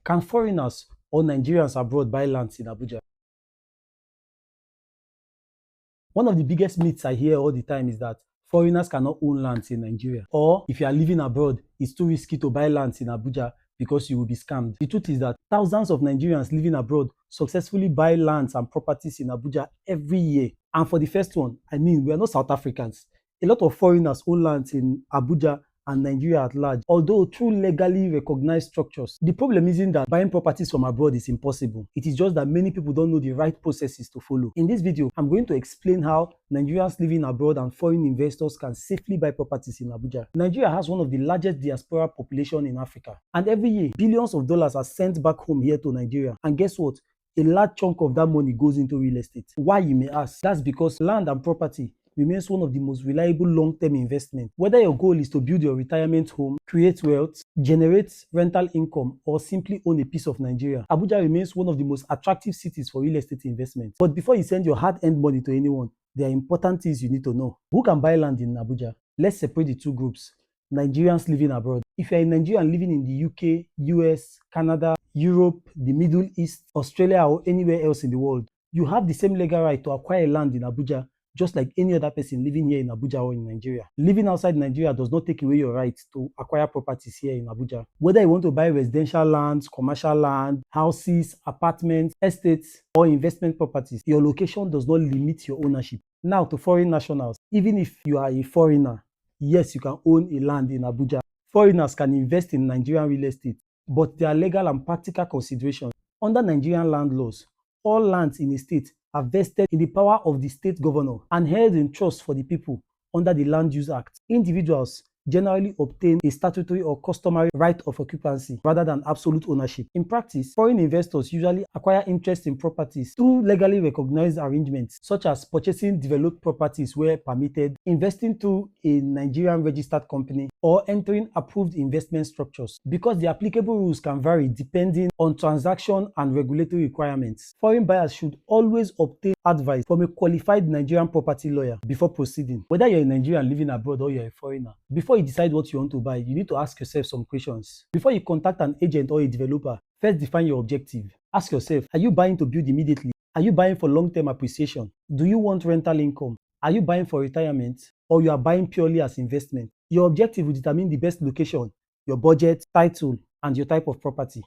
Can foreigners or Nigerians abroad buy lands in Abuja? One of the biggest myths I hear all the time is that foreigners cannot own lands in Nigeria. Or if you are living abroad, it's too risky to buy lands in Abuja because you will be scammed. The truth is that thousands of Nigerians living abroad successfully buy lands and properties in Abuja every year. And for the first one, we are not South Africans. A lot of foreigners own lands in Abuja and Nigeria at large, although through legally recognized structures. The problem isn't that buying properties from abroad is impossible. It is just that many people don't know the right processes to follow. In this video, I'm going to explain how Nigerians living abroad and foreign investors can safely buy properties in Abuja. Nigeria has one of the largest diaspora population in Africa, and every year, billions of dollars are sent back home here to Nigeria. And guess what? A large chunk of that money goes into real estate. Why, you may ask? That's because land and property remains one of the most reliable long-term investments. Whether your goal is to build your retirement home, create wealth, generate rental income, or simply own a piece of Nigeria, Abuja remains one of the most attractive cities for real estate investment. But before you send your hard-earned money to anyone, there are important things you need to know. Who can buy land in Abuja? Let's separate the two groups. Nigerians living abroad. If you're a Nigerian living in the UK, US, Canada, Europe, the Middle East, Australia, or anywhere else in the world, you have the same legal right to acquire land in Abuja just like any other person living here in Abuja or in Nigeria. Living outside Nigeria does not take away your right to acquire properties here in Abuja. Whether you want to buy residential lands, commercial land, houses, apartments, estates, or investment properties, your location does not limit your ownership. Now to foreign nationals. Even if you are a foreigner, yes, you can own a land in Abuja. Foreigners can invest in Nigerian real estate, but there are legal and practical considerations. Under Nigerian land laws, all lands in a state are vested in the power of the state governor and held in trust for the people under the Land Use Act. Individuals generally obtain a statutory or customary right of occupancy rather than absolute ownership. In practice, foreign investors usually acquire interest in properties through legally recognized arrangements, such as purchasing developed properties where permitted, investing through a Nigerian registered company, or entering approved investment structures. Because the applicable rules can vary depending on transaction and regulatory requirements, foreign buyers should always obtain advice from a qualified Nigerian property lawyer before proceeding. Whether you're a Nigerian living abroad or you're a foreigner, before you decide what you want to buy, you need to ask yourself some questions. Before you contact an agent or a developer, first define your objective. Ask yourself, are you buying to build immediately? Are you buying for long-term appreciation? Do you want rental income? Are you buying for retirement? Or you are buying purely as investment? Your objective will determine the best location, your budget, title, and your type of property.